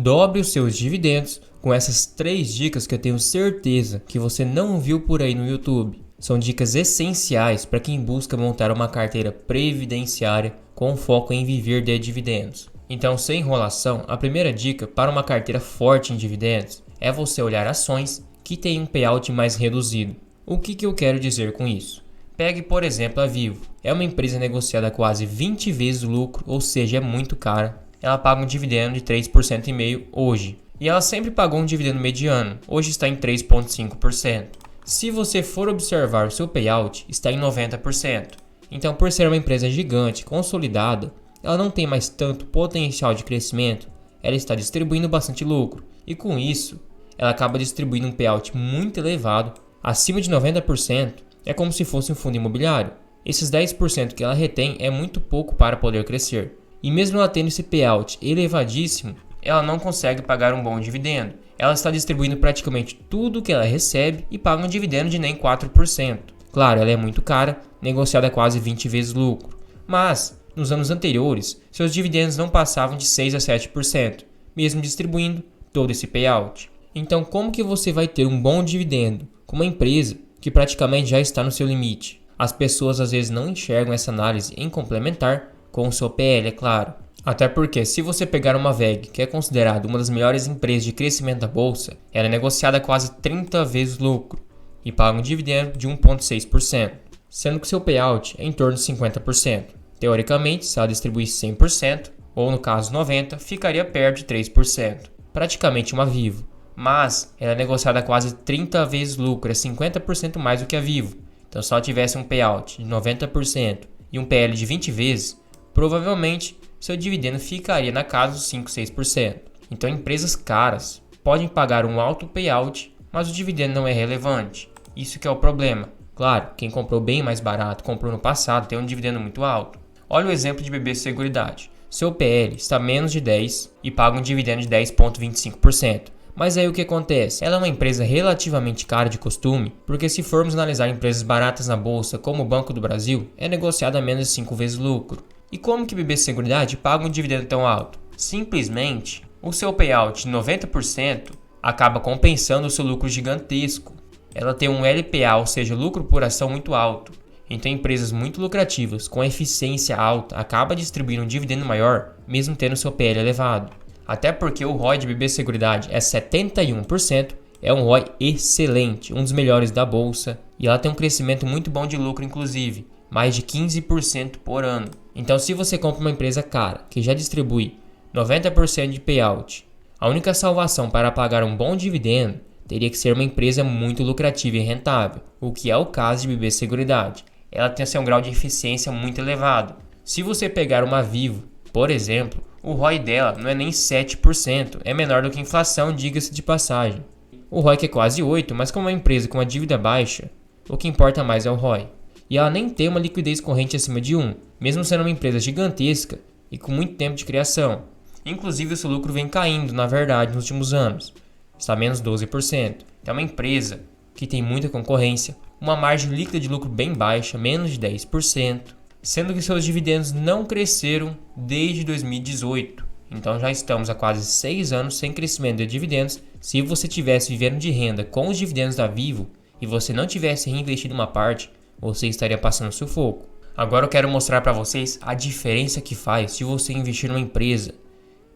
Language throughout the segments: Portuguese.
Dobre os seus dividendos com essas 3 dicas que eu tenho certeza que você não viu por aí no YouTube. São dicas essenciais para quem busca montar uma carteira previdenciária com foco em viver de dividendos. Então, sem enrolação, a primeira dica para uma carteira forte em dividendos é você olhar ações que têm um payout mais reduzido. O que eu quero dizer com isso? Pegue, por exemplo, a Vivo. É uma empresa negociada a quase 20 vezes o lucro, ou seja, é muito cara. Ela paga um dividendo de 3,5% hoje. E ela sempre pagou um dividendo mediano, hoje está em 3,5%. Se você for observar o seu payout, está em 90%. Então, por ser uma empresa gigante, consolidada, ela não tem mais tanto potencial de crescimento, ela está distribuindo bastante lucro. E com isso, ela acaba distribuindo um payout muito elevado, acima de 90%, é como se fosse um fundo imobiliário. Esses 10% que ela retém é muito pouco para poder crescer. E mesmo ela tendo esse payout elevadíssimo, ela não consegue pagar um bom dividendo. Ela está distribuindo praticamente tudo que ela recebe e paga um dividendo de nem 4%. Claro, ela é muito cara, negociada a quase 20 vezes lucro. Mas, nos anos anteriores, seus dividendos não passavam de 6 a 7%, mesmo distribuindo todo esse payout. Então, como que você vai ter um bom dividendo com uma empresa que praticamente já está no seu limite? As pessoas às vezes não enxergam essa análise em complementar com o seu PL, é claro. Até porque, se você pegar uma VEG, que é considerada uma das melhores empresas de crescimento da bolsa, ela é negociada a quase 30 vezes lucro e paga um dividendo de 1,6%, sendo que seu payout é em torno de 50%. Teoricamente, se ela distribuísse 100%, ou no caso 90%, ficaria perto de 3%, praticamente uma Vivo. Mas ela é negociada a quase 30 vezes lucro, é 50% mais do que a Vivo. Então, se ela tivesse um payout de 90% e um PL de 20 vezes, provavelmente seu dividendo ficaria na casa dos 5, 6%. Então, empresas caras podem pagar um alto payout, mas o dividendo não é relevante. Isso que é o problema. Claro, quem comprou bem mais barato, comprou no passado, tem um dividendo muito alto. Olha o exemplo de BB Seguridade. Seu PL está menos de 10 e paga um dividendo de 10,25%. Mas aí o que acontece? Ela é uma empresa relativamente cara de costume, porque se formos analisar empresas baratas na bolsa, como o Banco do Brasil, é negociada a menos de 5 vezes lucro. E como que BB Seguridade paga um dividendo tão alto? Simplesmente, o seu payout de 90% acaba compensando o seu lucro gigantesco. Ela tem um LPA, ou seja, lucro por ação muito alto. Então, empresas muito lucrativas, com eficiência alta, acabam distribuindo um dividendo maior, mesmo tendo seu PL elevado. Até porque o ROI de BB Seguridade é 71%, é um ROI excelente, um dos melhores da bolsa, e ela tem um crescimento muito bom de lucro, inclusive, mais de 15% por ano. Então, se você compra uma empresa cara, que já distribui 90% de payout, a única salvação para pagar um bom dividendo teria que ser uma empresa muito lucrativa e rentável, o que é o caso de BB Seguridade. Ela tem um grau de eficiência muito elevado. Se você pegar uma Vivo, por exemplo, o ROI dela não é nem 7%, é menor do que a inflação, diga-se de passagem. O ROI que é quase 8%, mas como é uma empresa com uma dívida baixa, o que importa mais é o ROI. E ela nem tem uma liquidez corrente acima de 1, mesmo sendo uma empresa gigantesca e com muito tempo de criação. Inclusive, o seu lucro vem caindo, na verdade, nos últimos anos. Está menos 12%. É uma empresa que tem muita concorrência, uma margem líquida de lucro bem baixa, menos de 10%, sendo que seus dividendos não cresceram desde 2018. Então já estamos há quase 6 anos sem crescimento de dividendos. Se você tivesse vivendo de renda com os dividendos da Vivo e você não tivesse reinvestido uma parte, você estaria passando sufoco. Agora eu quero mostrar para vocês a diferença que faz se você investir numa empresa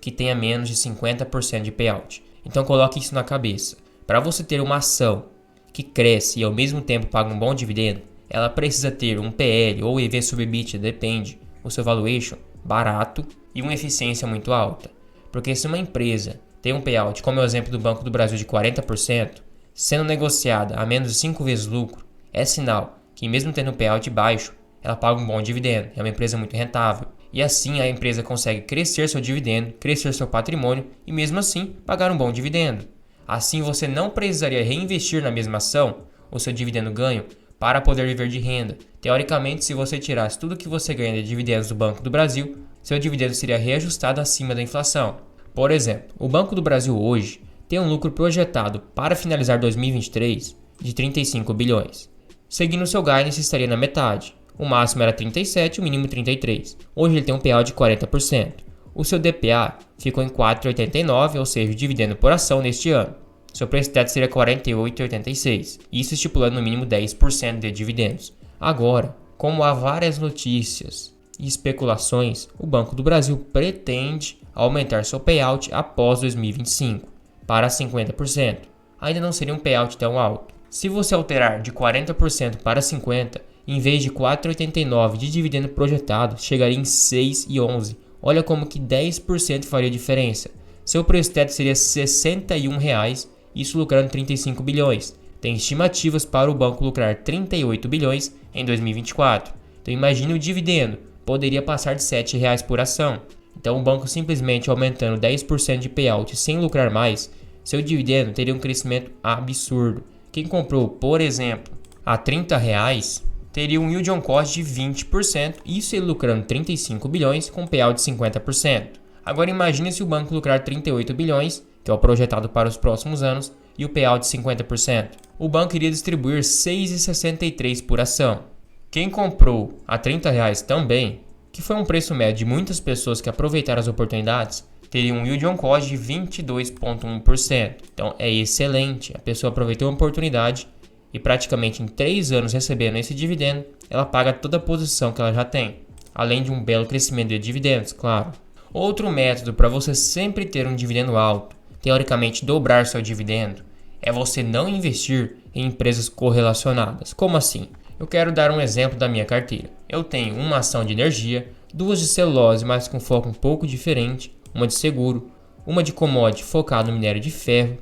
que tenha menos de 50% de payout. Então coloque isso na cabeça. Para você ter uma ação que cresce e ao mesmo tempo paga um bom dividendo, ela precisa ter um PL ou EV sobre EBITDA, depende, o seu valuation, barato e uma eficiência muito alta. Porque se uma empresa tem um payout, como é o exemplo do Banco do Brasil de 40%, sendo negociada a menos de 5 vezes lucro, é sinal que mesmo tendo um payout baixo, ela paga um bom dividendo, é uma empresa muito rentável. E assim a empresa consegue crescer seu dividendo, crescer seu patrimônio e mesmo assim pagar um bom dividendo. Assim você não precisaria reinvestir na mesma ação, o seu dividendo ganho, para poder viver de renda. Teoricamente, se você tirasse tudo que você ganha de dividendos do Banco do Brasil, seu dividendo seria reajustado acima da inflação. Por exemplo, o Banco do Brasil hoje tem um lucro projetado para finalizar 2023 de 35 bilhões. Seguindo seu guidance, estaria na metade. O máximo era 37, o mínimo 33. Hoje ele tem um payout de 40%. O seu DPA ficou em 4,89, ou seja, o dividendo por ação neste ano. Seu preço teto seria 48,86, isso estipulando no mínimo 10% de dividendos. Agora, como há várias notícias e especulações, o Banco do Brasil pretende aumentar seu payout após 2025 para 50%. Ainda não seria um payout tão alto. Se você alterar de 40% para 50%, em vez de 4,89 de dividendo projetado, chegaria em 6,11. Olha como que 10% faria diferença. Seu preço teto seria R$ 61, isso lucrando 35 bilhões. Tem estimativas para o banco lucrar 38 bilhões em 2024. Então imagine o dividendo, poderia passar de R$ 7 por ação. Então o banco simplesmente aumentando 10% de payout sem lucrar mais, seu dividendo teria um crescimento absurdo. Quem comprou, por exemplo, a R$ 30, teria um yield on cost de 20%, isso ele lucrando 35 bilhões com payout de 50%. Agora imagine se o banco lucrar 38 bilhões, que é o projetado para os próximos anos, e o payout de 50%. O banco iria distribuir R$ 6,63 por ação. Quem comprou a R$ 30 também, que foi um preço médio de muitas pessoas que aproveitaram as oportunidades, teria um yield on cost de 22,1%. Então é excelente, a pessoa aproveitou a oportunidade e praticamente em 3 anos recebendo esse dividendo, ela paga toda a posição que ela já tem, além de um belo crescimento de dividendos, claro. Outro método para você sempre ter um dividendo alto, teoricamente dobrar seu dividendo, é você não investir em empresas correlacionadas. Como assim? Eu quero dar um exemplo da minha carteira. Eu tenho uma ação de energia, 2 de celulose, mas com foco um pouco diferente, uma de seguro, uma de commodity focada no minério de ferro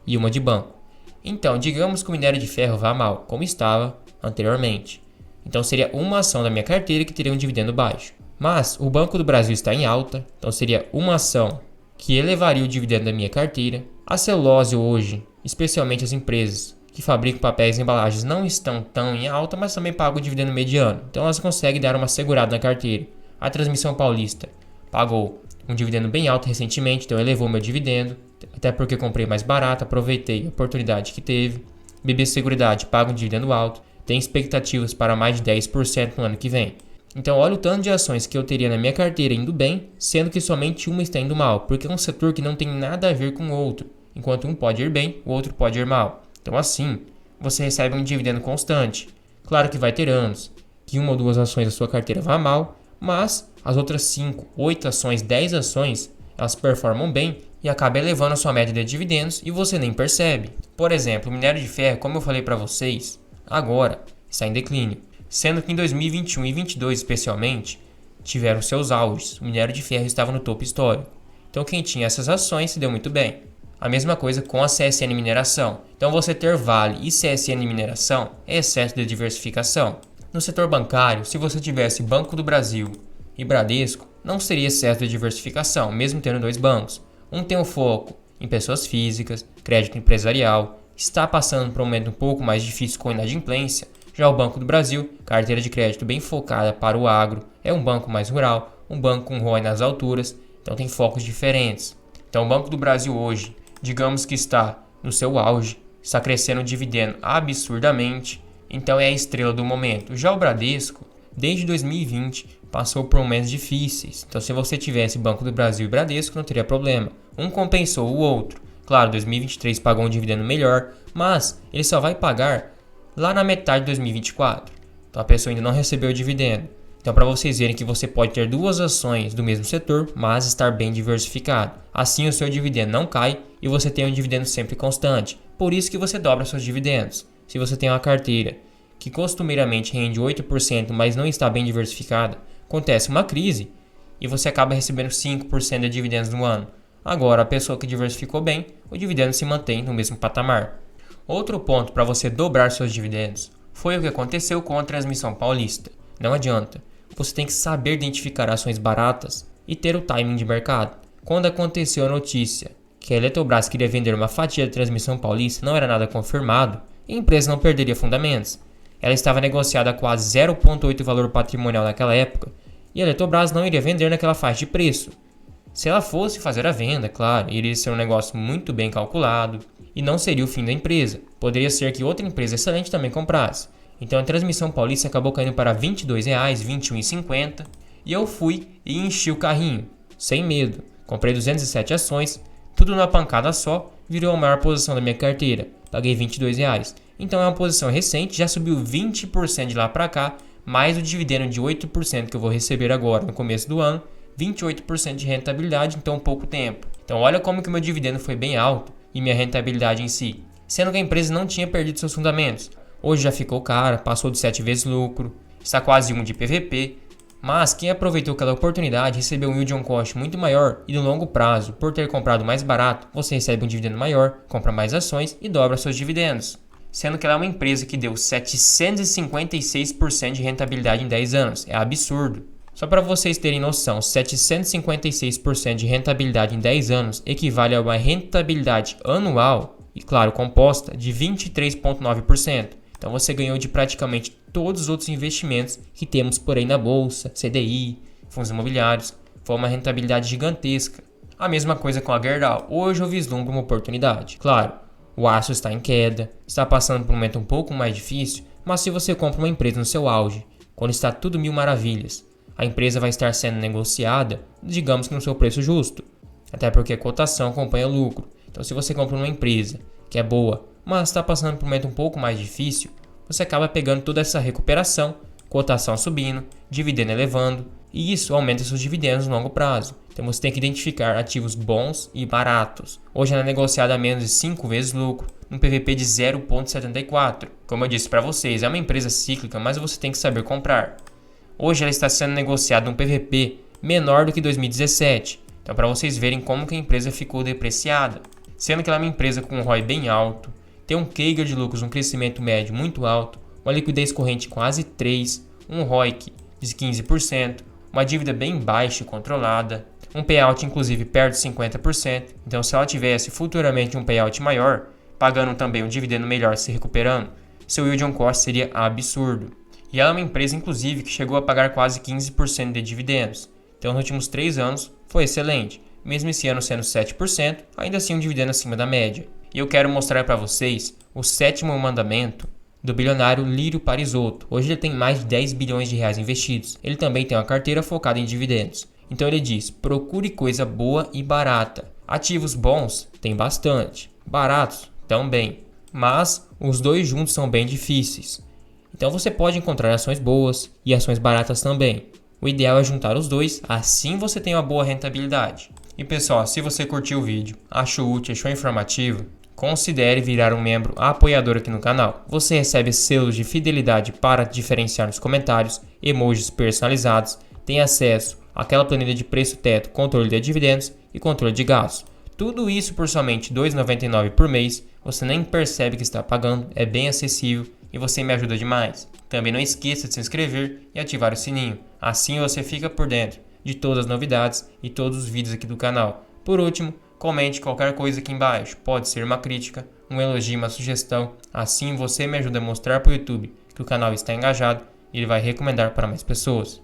e uma de banco. Então, digamos que o minério de ferro vá mal, como estava anteriormente. Então seria uma ação da minha carteira que teria um dividendo baixo. Mas o Banco do Brasil está em alta, então seria uma ação que elevaria o dividendo da minha carteira. A celulose hoje, especialmente as empresas que fabricam papéis e embalagens, não estão tão em alta, mas também pagam o dividendo mediano. Então elas conseguem dar uma segurada na carteira. A Transmissão Paulista pagou um dividendo bem alto recentemente, então elevou meu dividendo, até porque comprei mais barato, aproveitei a oportunidade que teve. BB Seguridade paga um dividendo alto, tem expectativas para mais de 10% no ano que vem. Então olha o tanto de ações que eu teria na minha carteira indo bem, sendo que somente uma está indo mal, porque é um setor que não tem nada a ver com o outro. Enquanto um pode ir bem, o outro pode ir mal. Então assim, você recebe um dividendo constante. Claro que vai ter anos que uma ou duas ações da sua carteira vá mal, mas as outras 5, 8 ações, 10 ações, elas performam bem e acaba elevando a sua média de dividendos e você nem percebe. Por exemplo, o minério de ferro, como eu falei para vocês, agora está em declínio, sendo que em 2021 e 2022 especialmente, tiveram seus auges. O minério de ferro estava no topo histórico. Então quem tinha essas ações se deu muito bem. A mesma coisa com a CSN Mineração. Então você ter Vale e CSN Mineração é excesso de diversificação. No setor bancário, se você tivesse Banco do Brasil e Bradesco, não seria excesso de diversificação, mesmo tendo 2 bancos. Um tem o foco em pessoas físicas, crédito empresarial, está passando por um momento um pouco mais difícil com inadimplência. Já o Banco do Brasil, carteira de crédito bem focada para o agro, é um banco mais rural, um banco com ROI nas alturas, então tem focos diferentes. Então o Banco do Brasil hoje, digamos que está no seu auge, está crescendo o dividendo absurdamente, então é a estrela do momento. Já o Bradesco, desde 2020, passou por momentos difíceis, então se você tivesse Banco do Brasil e Bradesco não teria problema, um compensou o outro. Claro, 2023 pagou um dividendo melhor, mas ele só vai pagar lá na metade de 2024, então a pessoa ainda não recebeu o dividendo. Então para vocês verem que você pode ter 2 ações do mesmo setor, mas estar bem diversificado. Assim o seu dividendo não cai e você tem um dividendo sempre constante. Por isso que você dobra seus dividendos. Se você tem uma carteira que costumeiramente rende 8%, mas não está bem diversificada, acontece uma crise e você acaba recebendo 5% de dividendos no ano. Agora a pessoa que diversificou bem, o dividendo se mantém no mesmo patamar. Outro ponto para você dobrar seus dividendos foi o que aconteceu com a Transmissão Paulista. Não adianta. Você tem que saber identificar ações baratas e ter o timing de mercado. Quando aconteceu a notícia que a Eletrobras queria vender uma fatia da Transmissão Paulista, não era nada confirmado e a empresa não perderia fundamentos. Ela estava negociada a quase 0,8 valor patrimonial naquela época e a Eletrobras não iria vender naquela faixa de preço. Se ela fosse fazer a venda, claro, iria ser um negócio muito bem calculado e não seria o fim da empresa. Poderia ser que outra empresa excelente também comprasse. Então a Transmissão Paulista acabou caindo para R$ 22,00, R$ 21,50 e eu fui e enchi o carrinho. sem medo. Comprei 207 ações, tudo numa pancada só, virou a maior posição da minha carteira. Paguei R$22. Então é uma posição recente, já subiu 20% de lá para cá, mais o dividendo de 8% que eu vou receber agora no começo do ano, 28% de rentabilidade em tão pouco tempo. Então olha como que o meu dividendo foi bem alto e minha rentabilidade em si, sendo que a empresa não tinha perdido seus fundamentos. Hoje já ficou cara, passou de 7 vezes lucro, está quase 1 de PVP, mas quem aproveitou aquela oportunidade recebeu um yield on cost muito maior e no longo prazo, por ter comprado mais barato, você recebe um dividendo maior, compra mais ações e dobra seus dividendos. Sendo que ela é uma empresa que deu 756% de rentabilidade em 10 anos, é absurdo. Só para vocês terem noção, 756% de rentabilidade em 10 anos equivale a uma rentabilidade anual, e claro, composta, de 23,9%. Então você ganhou de praticamente todos os outros investimentos que temos por aí na bolsa, CDI, fundos imobiliários. Foi uma rentabilidade gigantesca. A mesma coisa com a Gerdau. Hoje eu vislumbro uma oportunidade. Claro, o aço está em queda, está passando por um momento um pouco mais difícil, mas se você compra uma empresa no seu auge, quando está tudo mil maravilhas, a empresa vai estar sendo negociada, digamos que no seu preço justo. Até porque a cotação acompanha o lucro. Então se você compra uma empresa que é boa, mas está passando por um momento um pouco mais difícil, você acaba pegando toda essa recuperação, cotação subindo, dividendo elevando, e isso aumenta seus dividendos no longo prazo. Então você tem que identificar ativos bons e baratos. Hoje ela é negociada a menos de 5 vezes lucro, um PVP de 0,74. Como eu disse para vocês, é uma empresa cíclica, mas você tem que saber comprar. Hoje ela está sendo negociada um PVP menor do que 2017. Então para vocês verem como que a empresa ficou depreciada. Sendo que ela é uma empresa com um ROI bem alto, tem um CAGR de lucros, um crescimento médio muito alto, uma liquidez corrente quase 3, um ROIC de 15%, uma dívida bem baixa e controlada, um payout inclusive perto de 50%. Então se ela tivesse futuramente um payout maior, pagando também um dividendo melhor se recuperando, seu yield on cost seria absurdo. E ela é uma empresa inclusive que chegou a pagar quase 15% de dividendos. Então nos últimos 3 anos foi excelente. Mesmo esse ano sendo 7%, ainda assim um dividendo acima da média. E eu quero mostrar para vocês o 7º mandamento do bilionário Lírio Parisotto. Hoje ele tem mais de 10 bilhões de reais investidos. Ele também tem uma carteira focada em dividendos. Então ele diz, procure coisa boa e barata. Ativos bons tem bastante, baratos também, mas os dois juntos são bem difíceis. Então você pode encontrar ações boas e ações baratas também. O ideal é juntar os dois, assim você tem uma boa rentabilidade. E pessoal, se você curtiu o vídeo, achou útil, achou informativo, considere virar um membro apoiador aqui no canal. Você recebe selos de fidelidade para diferenciar nos comentários, emojis personalizados, tem acesso àquela planilha de preço teto, controle de dividendos e controle de gastos. Tudo isso por somente R$ 2,99 por mês, você nem percebe que está pagando, é bem acessível e você me ajuda demais. Também não esqueça de se inscrever e ativar o sininho, assim você fica por dentro de todas as novidades e todos os vídeos aqui do canal. Por último, comente qualquer coisa aqui embaixo, pode ser uma crítica, um elogio, uma sugestão, assim você me ajuda a mostrar para o YouTube que o canal está engajado e ele vai recomendar para mais pessoas.